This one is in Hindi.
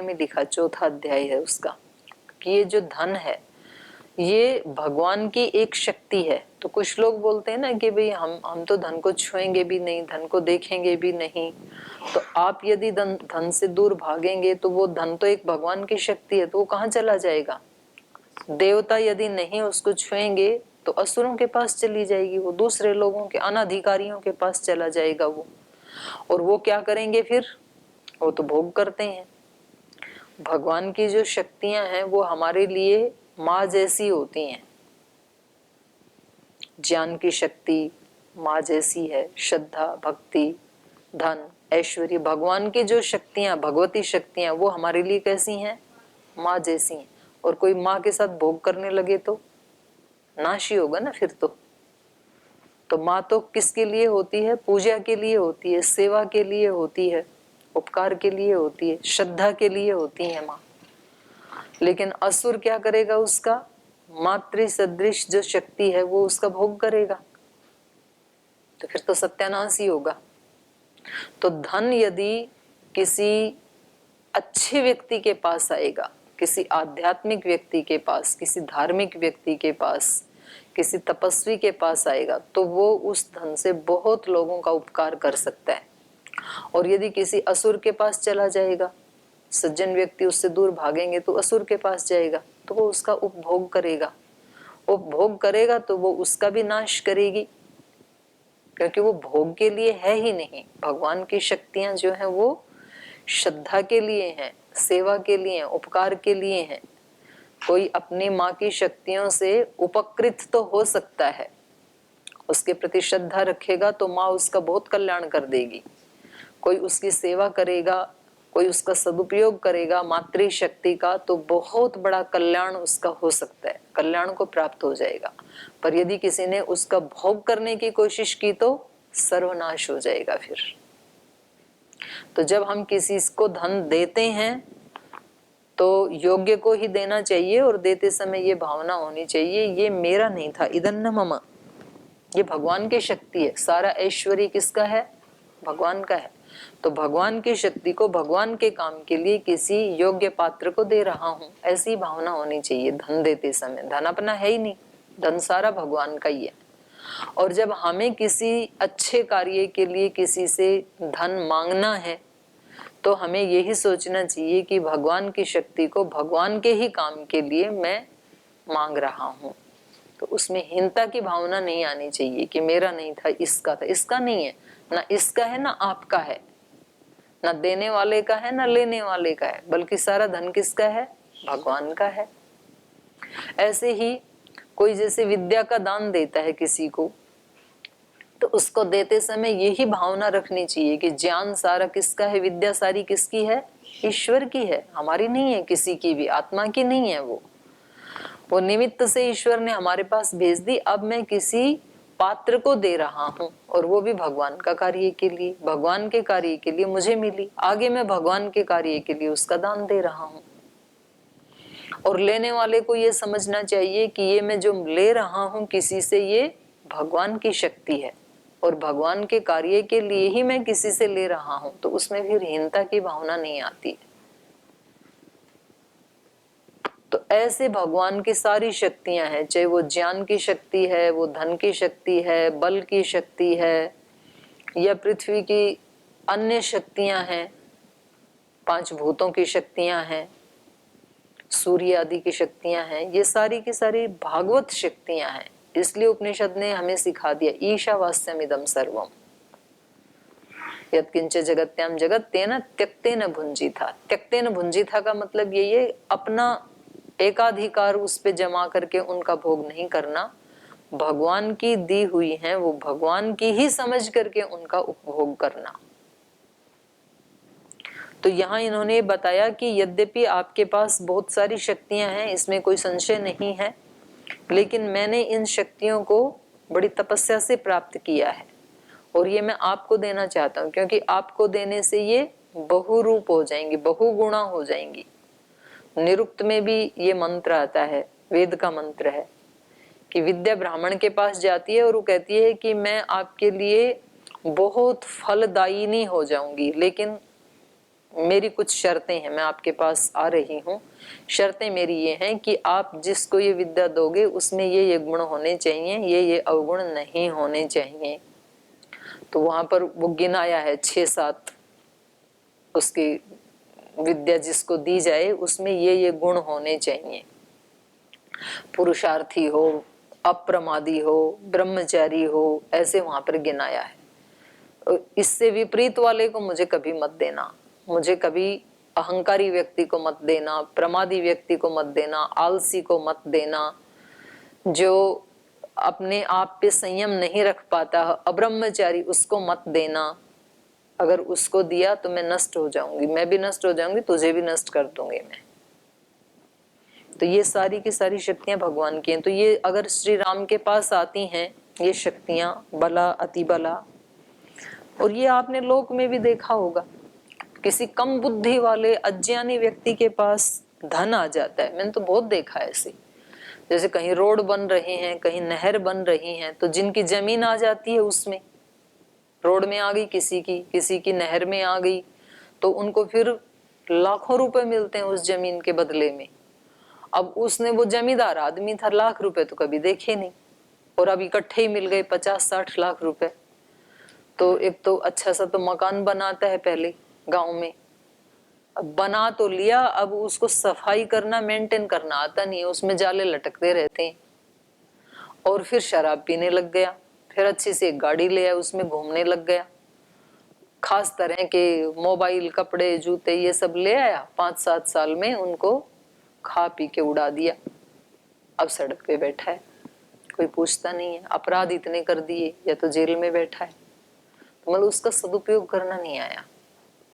में लिखा, चौथा अध्याय है उसका, कि ये जो धन है ये भगवान की एक शक्ति है। तो कुछ लोग बोलते हैं ना कि भाई हम तो धन को छुएंगे भी नहीं, धन को देखेंगे भी नहीं। तो आप यदि धन से दूर भागेंगे तो वो धन तो एक भगवान की शक्ति है, तो वो कहाँ चला जाएगा? देवता यदि नहीं उसको छुएंगे तो असुरों के पास चली जाएगी, वो दूसरे लोगों के अनाधिकारियों के पास चला जाएगा वो। और वो क्या करेंगे फिर? वो तो भोग करते हैं। भगवान की जो शक्तियां हैं वो हमारे लिए माँ जैसी होती हैं। ज्ञान की शक्ति माँ जैसी है, श्रद्धा, भक्ति, धन, ऐश्वर्य, भगवान की जो शक्तियां, भगवती शक्तियां, वो हमारे लिए कैसी हैं? माँ जैसी हैं। और कोई माँ के साथ भोग करने लगे तो नाश ही होगा ना फिर तो माँ तो किसके लिए होती है? पूजा के लिए होती है, सेवा के लिए होती है, उपकार के लिए होती है, श्रद्धा के लिए होती है माँ। लेकिन असुर क्या करेगा? उसका मातृ सदृश जो शक्ति है वो उसका भोग करेगा, तो फिर तो सत्यानाश ही होगा। तो धन यदि किसी अच्छे व्यक्ति के पास आएगा, किसी आध्यात्मिक व्यक्ति के पास, किसी धार्मिक व्यक्ति के पास, किसी तपस्वी के पास आएगा, तो वो उस धन से बहुत लोगों का उपकार कर सकता है। और यदि किसी असुर के पास चला जाएगा, सज्जन व्यक्ति उससे दूर भागेंगे तो असुर के पास जाएगा, तो वो उसका उपभोग करेगा। उपभोग करेगा तो वो उसका भी नाश करेगी, क्योंकि वो भोग के लिए है ही नहीं। भगवान की शक्तियां जो है वो श्रद्धा के लिए हैं, सेवा के लिए हैं, उपकार के लिए हैं। कोई अपनी माँ की शक्तियों से उपकृत तो हो सकता है, उसके प्रति श्रद्धा रखेगा तो माँ उसका बहुत कल्याण कर देगी। कोई उसकी सेवा करेगा, कोई उसका सदुपयोग करेगा मातृ शक्ति का, तो बहुत बड़ा कल्याण उसका हो सकता है, कल्याण को प्राप्त हो जाएगा। पर यदि किसी ने उसका भोग करने की कोशिश की तो सर्वनाश हो जाएगा फिर। तो जब हम किसी को धन देते हैं तो योग्य को ही देना चाहिए, और देते समय ये भावना होनी चाहिए ये मेरा नहीं था, इदन्न मम, ये भगवान की शक्ति है। सारा ऐश्वर्य किसका है? भगवान का है। तो भगवान की शक्ति को भगवान के काम के लिए किसी योग्य पात्र को दे रहा हूं, ऐसी भावना होनी चाहिए धन देते समय। धन अपना है ही नहीं, धन सारा भगवान का ही है। और जब हमें किसी अच्छे कार्य के लिए किसी से धन मांगना है तो हमें यही सोचना चाहिए कि भगवान की शक्ति को भगवान के ही काम के लिए मैं मांग रहा हूँ। तो उसमें हीनता की भावना नहीं आनी चाहिए कि मेरा नहीं था, इसका था। इसका नहीं है, ना इसका है ना आपका है, ना देने वाले का है ना लेने वाले का है, बल्कि सारा धन किसका है? भगवान का है। ऐसे ही कोई जैसे विद्या का दान देता है किसी को, तो उसको देते समय यही भावना रखनी चाहिए कि ज्ञान सारा किसका है, विद्या सारी किसकी है? ईश्वर की है, हमारी नहीं है, किसी की भी आत्मा की नहीं है। वो निमित्त से ईश्वर ने हमारे पास भेज दी। अब मैं किसी पात्र को दे रहा हूँ, और वो भी भगवान का कार्य के लिए, भगवान के कार्य के लिए मुझे मिली, आगे मैं भगवान के कार्य के लिए उसका दान दे रहा हूँ। और लेने वाले को ये समझना चाहिए कि ये मैं जो ले रहा हूँ किसी से, ये भगवान की शक्ति है और भगवान के कार्य के लिए ही मैं किसी से ले रहा हूँ, तो उसमें भी हीनता की भावना नहीं आती। तो ऐसे भगवान की सारी शक्तियां हैं, चाहे वो ज्ञान की शक्ति है, वो धन की शक्ति है, बल की शक्ति है, या पृथ्वी की अन्य शक्तियां हैं, पांच भूतों की शक्तियां हैं, सूर्य आदि की शक्तियां हैं, ये सारी की सारी भागवत शक्तियां हैं। इसलिए उपनिषद ने हमें सिखा दिया ईशावास्यमिदं सर्वम यत्किंच जगत्याम जगत तेन त्यक्तेन भुंजिथा। त्यक्तेन भुंजिथा का मतलब यही है, अपना एकाधिकार उस पे जमा करके उनका भोग नहीं करना, भगवान की दी हुई है वो भगवान की ही समझ करके उनका उपभोग करना। तो यहाँ इन्होंने बताया कि यद्यपि आपके पास बहुत सारी शक्तियां हैं, इसमें कोई संशय नहीं है, लेकिन मैंने इन शक्तियों को बड़ी तपस्या से प्राप्त किया है और ये मैं आपको देना चाहता हूँ, क्योंकि आपको देने से ये बहुरूप हो जाएंगी, बहुगुणा हो जाएंगी। निरुक्त में भी ये मंत्र आता है, वेद का मंत्र है कि विद्या ब्राह्मण के पास जाती है और वो कहती है कि मैं आपके लिए बहुत फलदायिनी हो जाऊंगी, लेकिन मेरी कुछ शर्तें हैं, मैं आपके पास आ रही हूँ, शर्तें मेरी ये हैं कि आप जिसको ये विद्या दोगे उसमें ये गुण होने चाहिए, ये अवगुण नहीं होने चाहिए। तो वहां पर वो गिनाया है 6-7 उसकी विद्या जिसको दी जाए उसमें ये गुण होने चाहिए। पुरुषार्थी हो, अप्रमादी हो, ब्रह्मचारी हो, ऐसे वहां पर गिनाया है। इससे विपरीत वाले को मुझे कभी मत देना, मुझे कभी अहंकारी व्यक्ति को मत देना, प्रमादी व्यक्ति को मत देना, आलसी को मत देना, जो अपने आप पे संयम नहीं रख पाता, अब्रह्मचारी, उसको मत देना। अगर उसको दिया तो मैं नष्ट हो जाऊंगी, मैं भी नष्ट हो जाऊंगी, तुझे भी नष्ट कर दूंगी मैं। तो ये सारी की सारी शक्तियां भगवान की हैं। तो ये अगर श्री राम के पास आती हैं ये शक्तियां, बला, अति बला, और ये आपने लोक में भी देखा होगा, किसी कम बुद्धि वाले अज्ञानी व्यक्ति के पास धन आ जाता है। मैंने तो बहुत देखा है ऐसे, जैसे कहीं रोड बन रहे हैं, कहीं नहर बन रही हैं, तो जिनकी जमीन आ जाती है उसमें, रोड में आ गई किसी की नहर में आ गई, तो उनको फिर लाखों रुपए मिलते हैं उस जमीन के बदले में। अब उसने, वो जमींदार आदमी था, लाख रुपए तो कभी देखे नहीं, और अब इकट्ठे ही मिल गए 50-60 लाख रुपए। तो एक तो अच्छा सा तो मकान बनाता है पहले गांव में, अब बना तो लिया, अब उसको सफाई करना, मेंटेन करना आता नहीं है, उसमें जाले लटकते रहते हैं। और फिर शराब पीने लग गया, फिर अच्छी से एक गाड़ी ले आया, उसमें घूमने लग गया, खास तरह के मोबाइल, कपड़े, जूते, ये सब ले आया, 5-7 साल में उनको खा पी के उड़ा दिया। अब सड़क पे बैठा है, कोई पूछता नहीं है, अपराध इतने कर दिए, या तो जेल में बैठा है। तो मतलब उसका सदुपयोग करना नहीं आया।